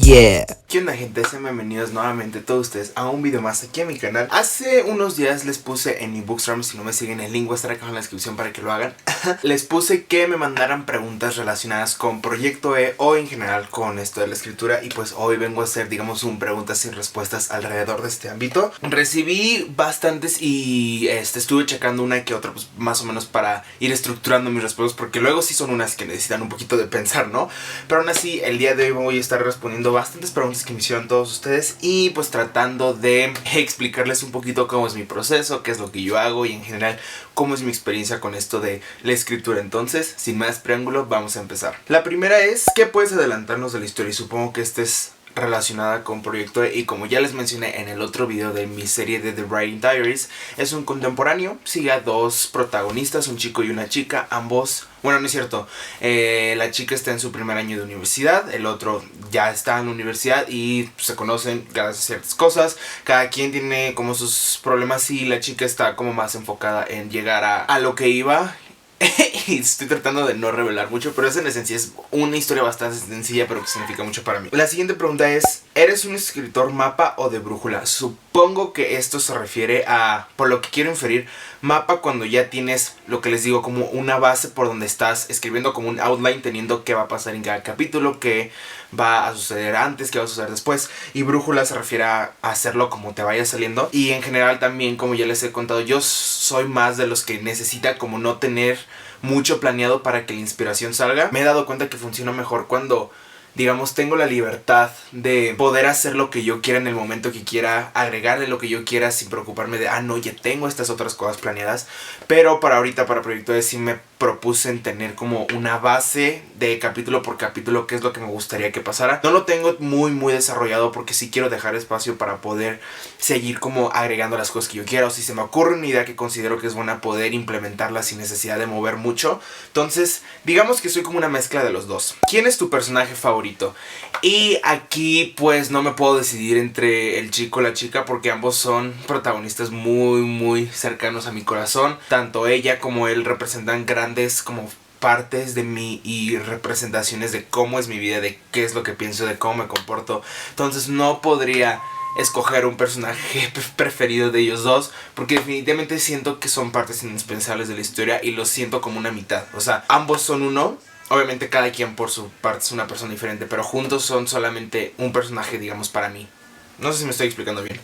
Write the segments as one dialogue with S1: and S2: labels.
S1: Yeah.
S2: ¿Qué onda, gente? Sean bienvenidos nuevamente todos ustedes a un video más aquí en mi canal. Hace unos días les puse en mi Bookstagram, si no me siguen el link voy a estar acá en la descripción para que lo hagan. Les puse que me mandaran preguntas relacionadas con Proyecto E o en general con esto de la escritura. Y pues hoy vengo a hacer, digamos, un preguntas y respuestas alrededor de este ámbito. Recibí bastantes y estuve checando una que otra, pues más o menos para ir estructurando mis respuestas, porque luego sí son unas que necesitan un poquito de pensar, ¿no? Pero aún así, el día de hoy voy a estar respondiendo bastantes preguntas que me hicieron todos ustedes y pues tratando de explicarles un poquito cómo es mi proceso, qué es lo que yo hago y en general cómo es mi experiencia con esto de la escritura. Entonces, sin más preámbulo, vamos a empezar. La primera es, ¿qué puedes adelantarnos de la historia? Y supongo que esta es relacionada con Proyecto E, y como ya les mencioné en el otro video de mi serie de The Writing Diaries, es un contemporáneo, sigue a dos protagonistas, un chico y una chica, ambos, bueno, no es cierto, la chica está en su primer año de universidad, el otro ya está en la universidad y se conocen gracias a ciertas cosas, cada quien tiene como sus problemas y la chica está como más enfocada en llegar a lo que iba. Y estoy tratando de no revelar mucho, pero eso en esencia es una historia bastante sencilla, pero que significa mucho para mí. La siguiente pregunta es, ¿eres un escritor mapa o de brújula? Supongo que esto se refiere a, por lo que quiero inferir, mapa cuando ya tienes, lo que les digo, como una base por donde estás escribiendo, como un outline, teniendo qué va a pasar en cada capítulo, qué va a suceder antes, qué va a suceder después. Y brújula se refiere a hacerlo como te vaya saliendo. Y en general también, como ya les he contado, yo soy más de los que necesita como no tener mucho planeado para que la inspiración salga. Me he dado cuenta que funciona mejor cuando, digamos, tengo la libertad de poder hacer lo que yo quiera en el momento que quiera, agregarle lo que yo quiera sin preocuparme de, no, ya tengo estas otras cosas planeadas. Pero para ahorita, para Proyecto E, sí me propuse en tener como una base de capítulo por capítulo, que es lo que me gustaría que pasara. No lo tengo muy desarrollado porque sí quiero dejar espacio para poder seguir como agregando las cosas que yo quiera, o si se me ocurre una idea que considero que es buena, poder implementarla sin necesidad de mover mucho. Entonces, digamos que soy como una mezcla de los dos. ¿Quién es tu personaje favorito? Y aquí pues no me puedo decidir entre el chico y la chica, porque ambos son protagonistas muy cercanos a mi corazón. Tanto ella como él representan grandes como partes de mí y representaciones de cómo es mi vida, de qué es lo que pienso, de cómo me comporto. Entonces no podría escoger un personaje preferido de ellos dos, porque definitivamente siento que son partes indispensables de la historia y los siento como una mitad. O sea, ambos son uno. Obviamente cada quien por su parte es una persona diferente, pero juntos son solamente un personaje, digamos, para mí. No sé si me estoy explicando bien.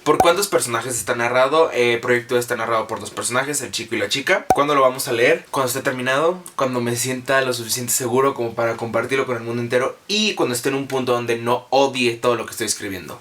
S2: ¿Por cuántos personajes está narrado? Proyecto está narrado por dos personajes, el chico y la chica. ¿Cuándo lo vamos a leer? Cuando esté terminado, cuando me sienta lo suficiente seguro como para compartirlo con el mundo entero, y cuando esté en un punto donde no odie todo lo que estoy escribiendo.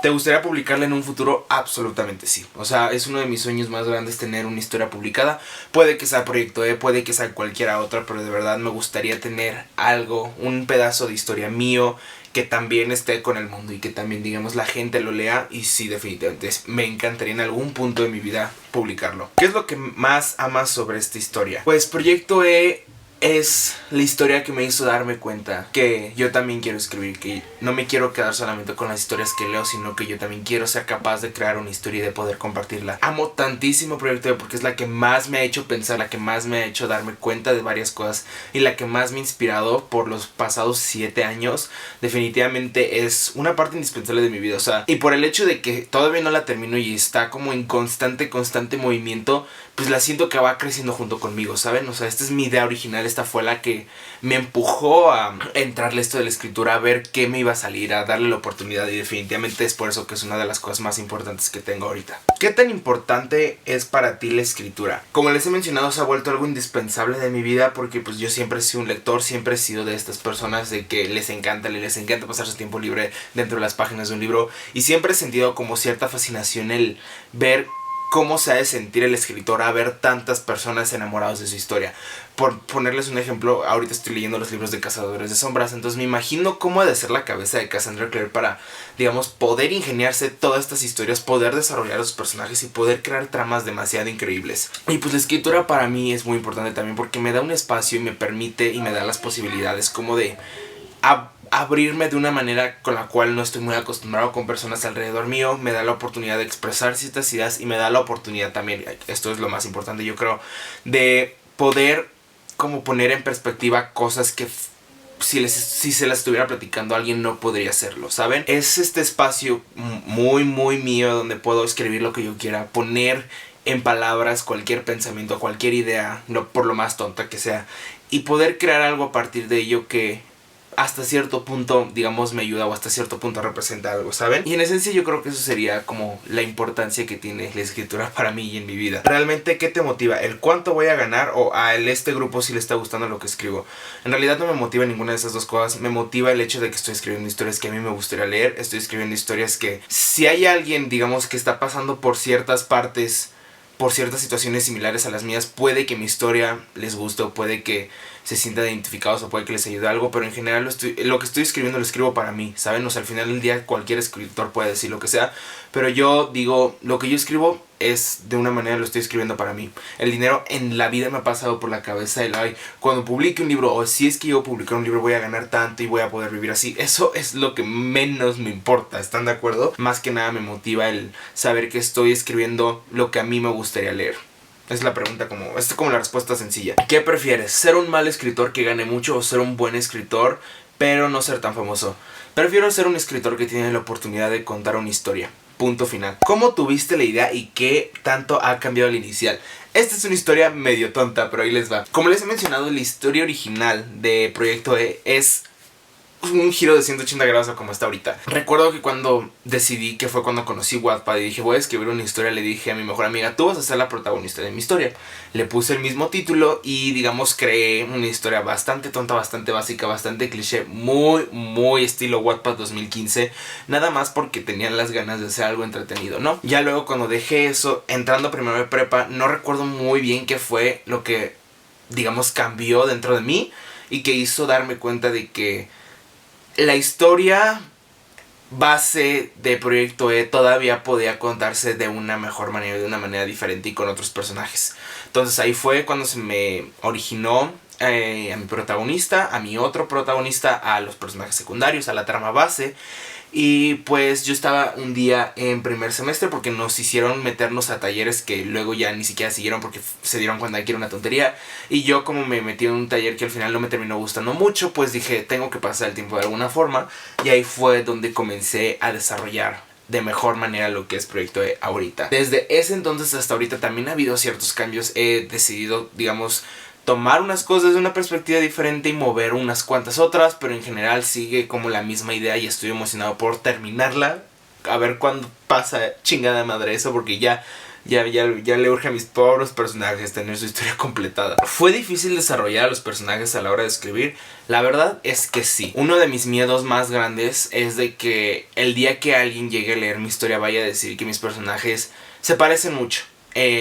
S2: ¿Te gustaría publicarla en un futuro? Absolutamente sí. O sea, es uno de mis sueños más grandes tener una historia publicada. Puede que sea Proyecto E, puede que sea cualquiera otra, pero de verdad me gustaría tener algo, un pedazo de historia mío que también esté con el mundo y que también, digamos, la gente lo lea. Y sí, definitivamente me encantaría en algún punto de mi vida publicarlo. ¿Qué es lo que más amas sobre esta historia? Pues Proyecto E es la historia que me hizo darme cuenta que yo también quiero escribir, que no me quiero quedar solamente con las historias que leo, sino que yo también quiero ser capaz de crear una historia y de poder compartirla. Amo tantísimo Proyecto E porque es la que más me ha hecho pensar, la que más me ha hecho darme cuenta de varias cosas y la que más me ha inspirado por los pasados 7 años. Definitivamente es una parte indispensable de mi vida, o sea, y por el hecho de que todavía no la termino y está como en constante movimiento, pues la siento que va creciendo junto conmigo, ¿saben? O sea, esta es mi idea original, esta fue la que me empujó a entrarle esto de la escritura, a ver qué me iba a salir, a darle la oportunidad, y definitivamente es por eso que es una de las cosas más importantes que tengo ahorita. ¿Qué tan importante es para ti la escritura? Como les he mencionado, se ha vuelto algo indispensable de mi vida porque pues yo siempre he sido un lector, siempre he sido de estas personas de que les encanta pasar su tiempo libre dentro de las páginas de un libro, y siempre he sentido como cierta fascinación el ver cómo se ha de sentir el escritor a ver tantas personas enamorados de su historia. Por ponerles un ejemplo, ahorita estoy leyendo los libros de Cazadores de Sombras, entonces me imagino cómo ha de ser la cabeza de Cassandra Clare para, digamos, poder ingeniarse todas estas historias, poder desarrollar a sus personajes y poder crear tramas demasiado increíbles. Y pues la escritura para mí es muy importante también porque me da un espacio y me permite y me da las posibilidades como de abrirme de una manera con la cual no estoy muy acostumbrado con personas alrededor mío. Me da la oportunidad de expresar ciertas ideas y me da la oportunidad también, esto es lo más importante yo creo, de poder como poner en perspectiva cosas que si se las estuviera platicando a alguien no podría hacerlo, ¿saben? Es este espacio muy mío donde puedo escribir lo que yo quiera, poner en palabras cualquier pensamiento, cualquier idea, no por lo más tonta que sea, y poder crear algo a partir de ello que hasta cierto punto, digamos, me ayuda, o hasta cierto punto representa algo, ¿saben? Y en esencia yo creo que eso sería como la importancia que tiene la escritura para mí y en mi vida. Realmente, ¿qué te motiva? ¿El cuánto voy a ganar o a este grupo si le está gustando lo que escribo? En realidad no me motiva ninguna de esas dos cosas. Me motiva el hecho de que estoy escribiendo historias que a mí me gustaría leer. Estoy escribiendo historias que si hay alguien, digamos, que está pasando por ciertas partes, por ciertas situaciones similares a las mías, puede que mi historia les guste o puede que se sientan identificados o puede que les ayude algo, pero en general lo que estoy escribiendo lo escribo para mí, ¿saben? O sea, al final del día cualquier escritor puede decir lo que sea, pero yo digo, lo que yo escribo es de una manera, lo estoy escribiendo para mí. El dinero en la vida me ha pasado por la cabeza el, ay, cuando publique un libro, o si es que yo publicar un libro voy a ganar tanto y voy a poder vivir así. Eso es lo que menos me importa, ¿están de acuerdo? Más que nada me motiva el saber que estoy escribiendo lo que a mí me gustaría leer. Es la pregunta es como la respuesta sencilla. ¿Qué prefieres? ¿Ser un mal escritor que gane mucho o ser un buen escritor pero no ser tan famoso? Prefiero ser un escritor que tiene la oportunidad de contar una historia. Punto final. ¿Cómo tuviste la idea y qué tanto ha cambiado el inicial? Esta es una historia medio tonta, pero ahí les va. Como les he mencionado, la historia original de Proyecto E es un giro de 180 grados a como está ahorita. Recuerdo que cuando decidí, que fue cuando conocí Wattpad y dije voy a escribir una historia, le dije a mi mejor amiga, tú vas a ser la protagonista de mi historia. Le puse el mismo título y digamos creé una historia bastante tonta, bastante básica, bastante cliché, muy estilo Wattpad 2015, nada más porque tenía las ganas de hacer algo entretenido, ¿no? Ya luego cuando dejé eso, entrando primero de prepa, no recuerdo muy bien qué fue lo que, digamos, cambió dentro de mí y que hizo darme cuenta de que la historia base de Proyecto E todavía podía contarse de una mejor manera, de una manera diferente y con otros personajes. Entonces ahí fue cuando se me originó a mi protagonista, a mi otro protagonista, a los personajes secundarios, a la trama base. Y pues yo estaba un día en primer semestre porque nos hicieron meternos a talleres que luego ya ni siquiera siguieron porque se dieron cuenta de que era una tontería. Y yo, como me metí en un taller que al final no me terminó gustando mucho, pues dije tengo que pasar el tiempo de alguna forma. Y ahí fue donde comencé a desarrollar de mejor manera lo que es Proyecto E ahorita. Desde ese entonces hasta ahorita también ha habido ciertos cambios. He decidido, digamos, tomar unas cosas de una perspectiva diferente y mover unas cuantas otras, pero en general sigue como la misma idea y estoy emocionado por terminarla. A ver cuándo pasa chingada madre eso, porque ya le urge a mis pobres personajes tener su historia completada. ¿Fue difícil desarrollar a los personajes a la hora de escribir? La verdad es que sí. Uno de mis miedos más grandes es de que el día que alguien llegue a leer mi historia vaya a decir que mis personajes se parecen mucho.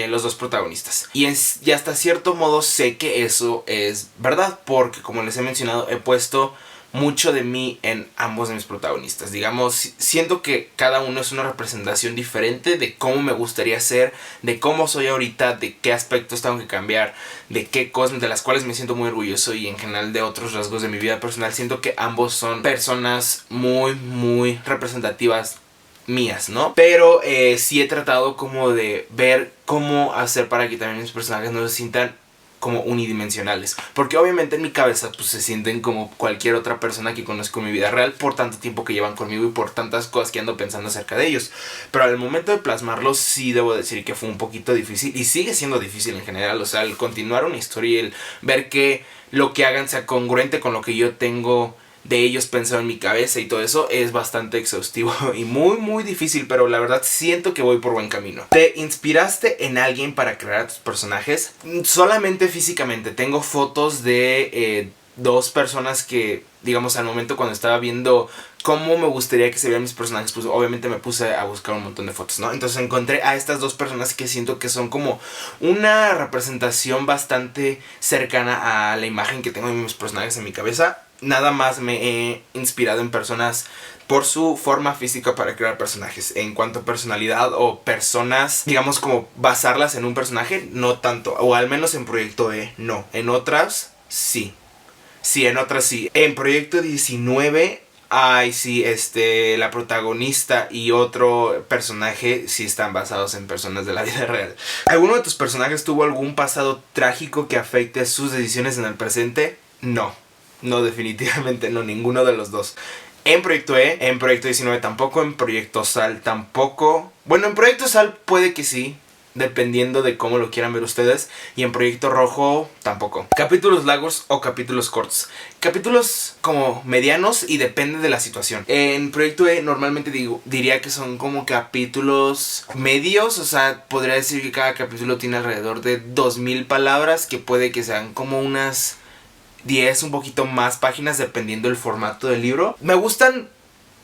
S2: Los dos protagonistas. Y hasta cierto modo sé que eso es verdad, porque como les he mencionado, he puesto mucho de mí en ambos de mis protagonistas. Digamos, siento que cada uno es una representación diferente de cómo me gustaría ser, de cómo soy ahorita, de qué aspectos tengo que cambiar, de qué cosas de las cuales me siento muy orgulloso y en general de otros rasgos de mi vida personal. Siento que ambos son personas muy representativas mías, ¿no? Pero sí he tratado como de ver cómo hacer para que también mis personajes no se sientan como unidimensionales, porque obviamente en mi cabeza pues se sienten como cualquier otra persona que conozco en mi vida real por tanto tiempo que llevan conmigo y por tantas cosas que ando pensando acerca de ellos. Pero al momento de plasmarlos sí debo decir que fue un poquito difícil y sigue siendo difícil en general. O sea, el continuar una historia y el ver que lo que hagan sea congruente con lo que yo tengo de ellos pensado en mi cabeza y todo eso es bastante exhaustivo y muy difícil, pero la verdad siento que voy por buen camino. ¿Te inspiraste en alguien para crear a tus personajes? Solamente físicamente. Tengo fotos de dos personas que, digamos, al momento cuando estaba viendo cómo me gustaría que se vean mis personajes, pues obviamente me puse a buscar un montón de fotos, ¿no? Entonces encontré a estas dos personas que siento que son como una representación bastante cercana a la imagen que tengo de mis personajes en mi cabeza. Nada más me he inspirado en personas por su forma física para crear personajes. En cuanto a personalidad o personas, digamos, como basarlas en un personaje, no tanto. O al menos en Proyecto E, no. En otras, sí. Sí, en otras sí. En Proyecto 19, ay, sí, la protagonista y otro personaje sí están basados en personas de la vida real. ¿Alguno de tus personajes tuvo algún pasado trágico que afecte sus decisiones en el presente? No. No, definitivamente no, ninguno de los dos. En Proyecto E, en Proyecto 19 tampoco, en Proyecto Sal tampoco. Bueno, en Proyecto Sal puede que sí, dependiendo de cómo lo quieran ver ustedes. Y en Proyecto Rojo tampoco. Capítulos largos o capítulos cortos. Capítulos como medianos y depende de la situación. En Proyecto E normalmente diría que son como capítulos medios. O sea, podría decir que cada capítulo tiene alrededor de 2000 palabras, que puede que sean como unas 10, un poquito más páginas dependiendo del formato del libro. Me gustan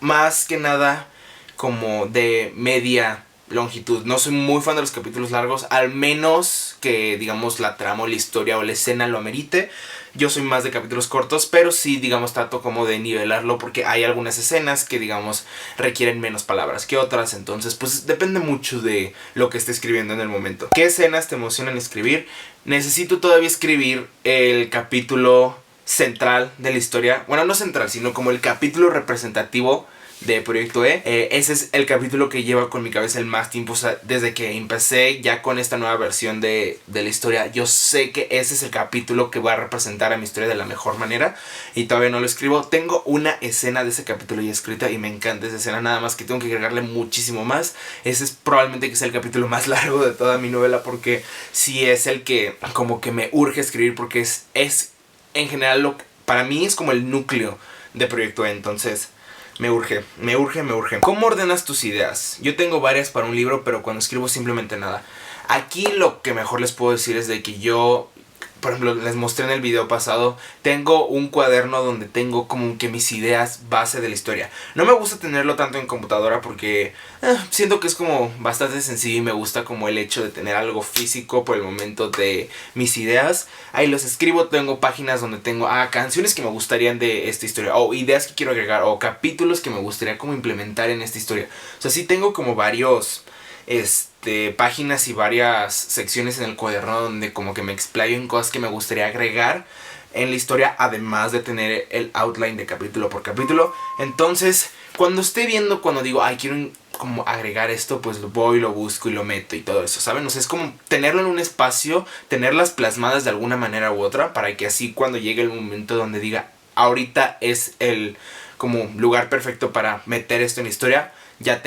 S2: más que nada como de media longitud. No soy muy fan de los capítulos largos, al menos que digamos la trama o la historia o la escena lo amerite. Yo soy más de capítulos cortos, pero sí, digamos, trato como de nivelarlo porque hay algunas escenas que, digamos, requieren menos palabras que otras. Entonces, pues depende mucho de lo que esté escribiendo en el momento. ¿Qué escenas te emocionan escribir? Necesito todavía escribir el capítulo central de la historia. Bueno, no central, sino como el capítulo representativo de Proyecto E. Ese es el capítulo que lleva con mi cabeza el más tiempo. O sea, desde que empecé ya con esta nueva versión de la historia, yo sé que ese es el capítulo que va a representar a mi historia de la mejor manera. Y todavía no lo escribo. Tengo una escena de ese capítulo ya escrita y me encanta esa escena. Nada más que tengo que agregarle muchísimo más. Ese es probablemente que sea el capítulo más largo de toda mi novela, porque sí es el que como que me urge escribir, porque es en general para mí es como el núcleo de Proyecto E. Entonces me urge. ¿Cómo ordenas tus ideas? Yo tengo varias para un libro, pero cuando escribo simplemente nada. Aquí lo que mejor les puedo decir es de que yo, por ejemplo, les mostré en el video pasado, tengo un cuaderno donde tengo como que mis ideas base de la historia. No me gusta tenerlo tanto en computadora porque siento que es como bastante sencillo y me gusta como el hecho de tener algo físico por el momento de mis ideas. Ahí los escribo, tengo páginas donde tengo canciones que me gustarían de esta historia, o ideas que quiero agregar, o capítulos que me gustaría como implementar en esta historia. O sea, sí tengo como varios páginas y varias secciones en el cuaderno donde como que me explayo en cosas que me gustaría agregar en la historia, además de tener el outline de capítulo por capítulo. Entonces, cuando esté viendo, cuando digo, quiero como agregar esto, pues lo voy, lo busco y lo meto y todo eso, ¿saben? O sea, es como tenerlo en un espacio, tenerlas plasmadas de alguna manera u otra, para que así cuando llegue el momento donde diga, ahorita es el como lugar perfecto para meter esto en la historia, ya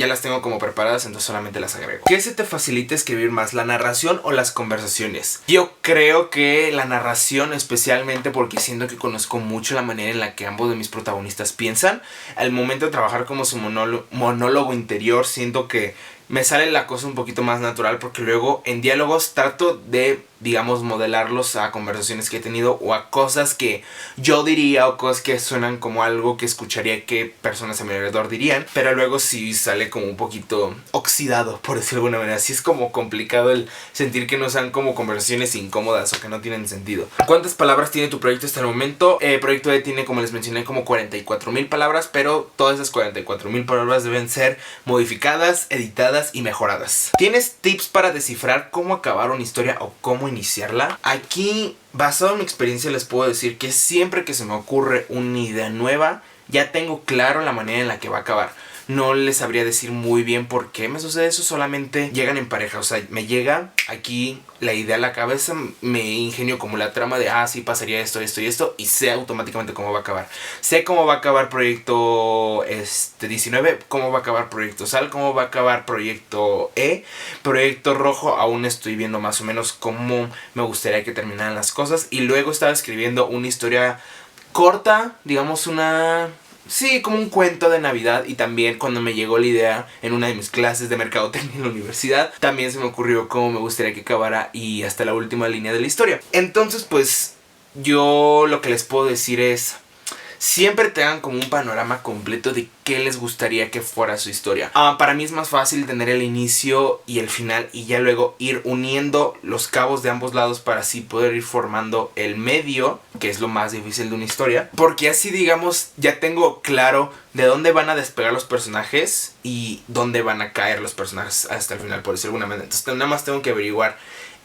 S2: las tengo como preparadas, entonces solamente las agrego. ¿Qué se te facilita escribir más, la narración o las conversaciones? Yo creo que la narración, especialmente porque siento que conozco mucho la manera en la que ambos de mis protagonistas piensan. Al momento de trabajar como su monólogo interior, siento que me sale la cosa un poquito más natural, porque luego en diálogos trato de, digamos, modelarlos a conversaciones que he tenido o a cosas que yo diría o cosas que suenan como algo que escucharía que personas a mi alrededor dirían, pero luego sí sale como un poquito oxidado, por decirlo de alguna manera. Sí es como complicado el sentir que no sean como conversaciones incómodas o que no tienen sentido. ¿Cuántas palabras tiene tu proyecto hasta el momento? Proyecto E tiene, como les mencioné, como 44,000 palabras, pero todas esas 44,000 palabras deben ser modificadas, editadas y mejoradas. ¿Tienes tips para descifrar cómo acabar una historia o cómo iniciarla? Aquí, basado en mi experiencia, les puedo decir que siempre que se me ocurre una idea nueva, ya tengo claro la manera en la que va a acabar. No les sabría decir muy bien por qué me sucede eso, solamente llegan en pareja. O sea, me llega aquí la idea a la cabeza, me ingenio como la trama de, sí pasaría esto, esto y esto, y sé automáticamente cómo va a acabar. Sé cómo va a acabar Proyecto 19, cómo va a acabar Proyecto Sal, cómo va a acabar Proyecto E. Proyecto Rojo aún estoy viendo más o menos cómo me gustaría que terminaran las cosas. Y luego estaba escribiendo una historia corta, digamos sí, como un cuento de Navidad. Y también cuando me llegó la idea en una de mis clases de mercadotecnia en la universidad, también se me ocurrió cómo me gustaría que acabara y hasta la última línea de la historia. Entonces pues yo lo que les puedo decir es, siempre tengan como un panorama completo de qué les gustaría que fuera su historia. Para mí es más fácil tener el inicio y el final y ya luego ir uniendo los cabos de ambos lados para así poder ir formando el medio, que es lo más difícil de una historia. Porque así, digamos, ya tengo claro de dónde van a despegar los personajes y dónde van a caer los personajes hasta el final, por decirlo de alguna manera. Entonces nada más tengo que averiguar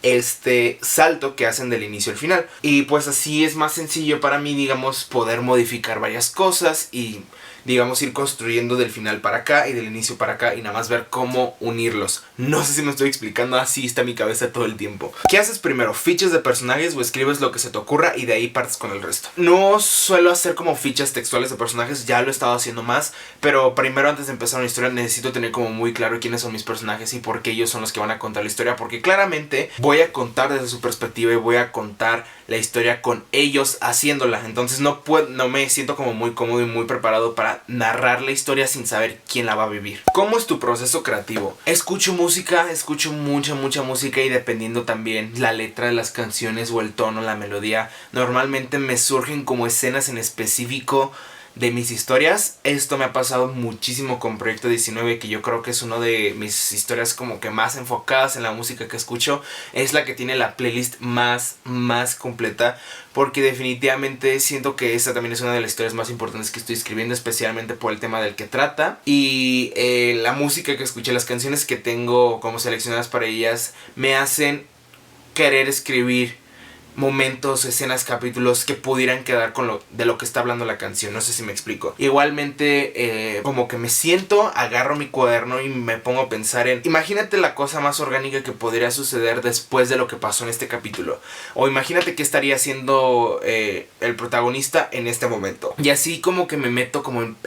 S2: este salto que hacen del inicio al final. Y pues así es más sencillo para mí, digamos, poder modificar varias cosas y digamos, ir construyendo del final para acá y del inicio para acá y nada más ver cómo unirlos. No sé si me estoy explicando, así está mi cabeza todo el tiempo. ¿Qué haces primero? ¿Fichas de personajes o escribes lo que se te ocurra y de ahí partes con el resto? No suelo hacer como fichas textuales de personajes, ya lo he estado haciendo más, pero primero antes de empezar una historia necesito tener como muy claro quiénes son mis personajes y por qué ellos son los que van a contar la historia, porque claramente voy a contar desde su perspectiva y voy a contar la historia con ellos haciéndola. Entonces no me siento como muy cómodo y muy preparado para narrar la historia sin saber quién la va a vivir. ¿Cómo es tu proceso creativo? Escucho música, escucho mucha música y dependiendo también la letra de las canciones o el tono, la melodía, normalmente me surgen como escenas en específico de mis historias. Esto me ha pasado muchísimo con Proyecto 19, que yo creo que es una de mis historias como que más enfocadas en la música que escucho. Es la que tiene la playlist más completa, porque definitivamente siento que esta también es una de las historias más importantes que estoy escribiendo, especialmente por el tema del que trata. Y la música que escuché, las canciones que tengo como seleccionadas para ellas, me hacen querer escribir momentos, escenas, capítulos que pudieran quedar con de lo que está hablando la canción. No sé si me explico. Igualmente como que me siento, agarro mi cuaderno y me pongo a pensar en, imagínate la cosa más orgánica que podría suceder después de lo que pasó en este capítulo, o imagínate qué estaría haciendo el protagonista en este momento, y así como que me meto como en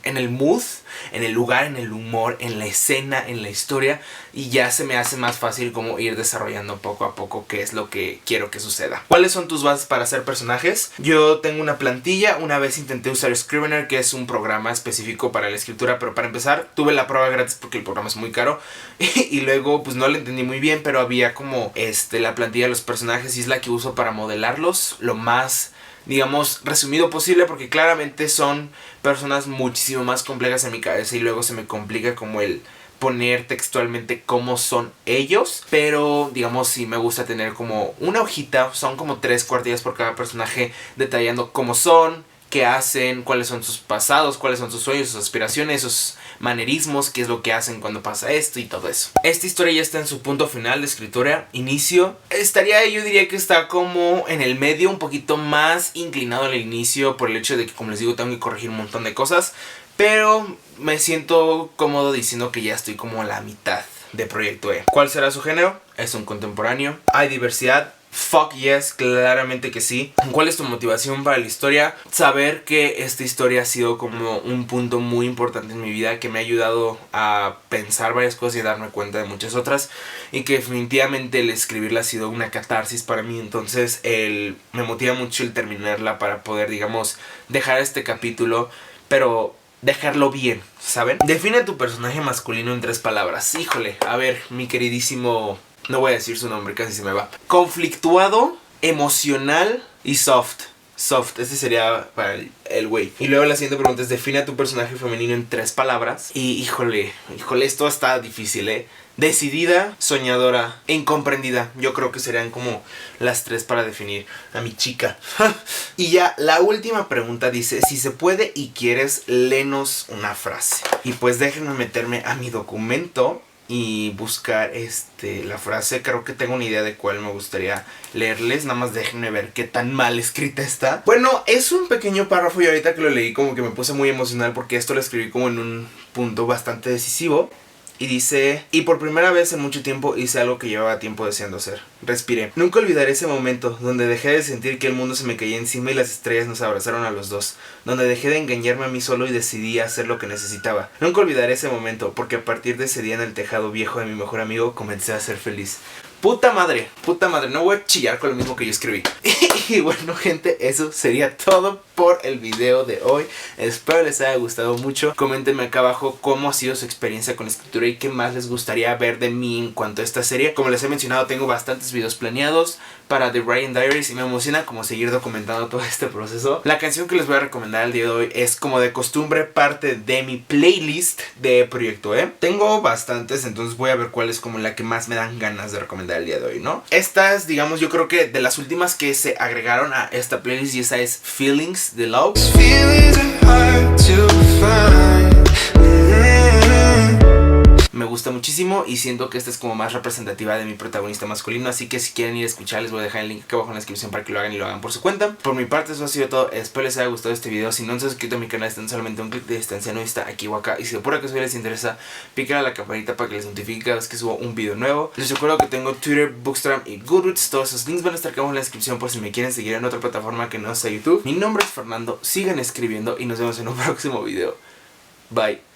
S2: el mood, en el lugar, en el humor, en la escena, en la historia, y ya se me hace más fácil como ir desarrollando poco a poco qué es lo que quiero que suceda. ¿Cuáles son tus bases para hacer personajes? Yo tengo una plantilla. Una vez intenté usar Scrivener, que es un programa específico para la escritura, pero para empezar tuve la prueba gratis porque el programa es muy caro y luego pues no lo entendí muy bien, pero había como la plantilla de los personajes y es la que uso para modelarlos lo más, digamos, resumido posible, porque claramente son personas muchísimo más complejas en mi cabeza y luego se me complica como el poner textualmente cómo son ellos. Pero digamos, sí me gusta tener como una hojita, son como 3 cuartillas por cada personaje, detallando cómo son, qué hacen, cuáles son sus pasados, cuáles son sus sueños, sus aspiraciones, sus manerismos, qué es lo que hacen cuando pasa esto y todo eso. Esta historia ya está en su punto final de escritura, inicio. Yo diría que está como en el medio, un poquito más inclinado al inicio por el hecho de que, como les digo, tengo que corregir un montón de cosas, pero me siento cómodo diciendo que ya estoy como a la mitad de Proyecto E. ¿Cuál será su género? Es un contemporáneo. ¿Hay diversidad? Fuck yes, claramente que sí. ¿Cuál es tu motivación para la historia? Saber que esta historia ha sido como un punto muy importante en mi vida, que me ha ayudado a pensar varias cosas y darme cuenta de muchas otras, y que definitivamente el escribirla ha sido una catarsis para mí. Entonces me motiva mucho el terminarla para poder, digamos, dejar este capítulo, pero dejarlo bien, ¿saben? Define tu personaje masculino en 3 palabras. Híjole, a ver, mi queridísimo... No voy a decir su nombre, casi se me va. Conflictuado, emocional y soft. Soft, ese sería para el güey. Y luego la siguiente pregunta es: define a tu personaje femenino en 3 palabras. Y híjole, esto está difícil, Decidida, soñadora e incomprendida. Yo creo que serían como las 3 para definir a mi chica. Y ya, la última pregunta dice: si se puede y quieres, léenos una frase. Y pues déjenme meterme a mi documento y buscar la frase. Creo que tengo una idea de cuál me gustaría leerles. Nada más déjenme ver qué tan mal escrita está. Bueno, es un pequeño párrafo y ahorita que lo leí como que me puse muy emocional, porque esto lo escribí como en un punto bastante decisivo. Y dice: y por primera vez en mucho tiempo hice algo que llevaba tiempo deseando hacer. Respiré. Nunca olvidaré ese momento donde dejé de sentir que el mundo se me caía encima y las estrellas nos abrazaron a los dos. Donde dejé de engañarme a mí solo y decidí hacer lo que necesitaba. Nunca olvidaré ese momento, porque a partir de ese día en el tejado viejo de mi mejor amigo comencé a ser feliz. Puta madre, no voy a chillar con lo mismo que yo escribí. Y bueno, gente, eso sería todo por el video de hoy. Espero les haya gustado mucho. Coméntenme acá abajo cómo ha sido su experiencia con la escritura y qué más les gustaría ver de mí en cuanto a esta serie. Como les he mencionado, tengo bastantes videos planeados para The Brian Diaries y me emociona como seguir documentando todo este proceso. La canción que les voy a recomendar el día de hoy es, como de costumbre, parte de mi playlist de Proyecto E. Tengo bastantes, entonces voy a ver cuál es como la que más me dan ganas de recomendar el día de hoy, ¿no? Estas, digamos, yo creo que de las últimas que se agregaron a esta playlist, y esa es Feelings de Love. Me gusta muchísimo y siento que esta es como más representativa de mi protagonista masculino, así que si quieren ir a escuchar les voy a dejar el link aquí abajo en la descripción para que lo hagan y lo hagan por su cuenta. Por mi parte eso ha sido todo, espero les haya gustado este video. Si no han suscrito a mi canal están solamente un clic de distancia, no está aquí o acá, y si de pura casualidad les interesa, piquen a la campanita para que les notifique cada vez que subo un video nuevo. Les recuerdo que tengo Twitter, Bookstagram y Goodreads, todos esos links van a estar aquí abajo en la descripción por si me quieren seguir en otra plataforma que no sea YouTube. Mi nombre es Fernando, sigan escribiendo y nos vemos en un próximo video. Bye.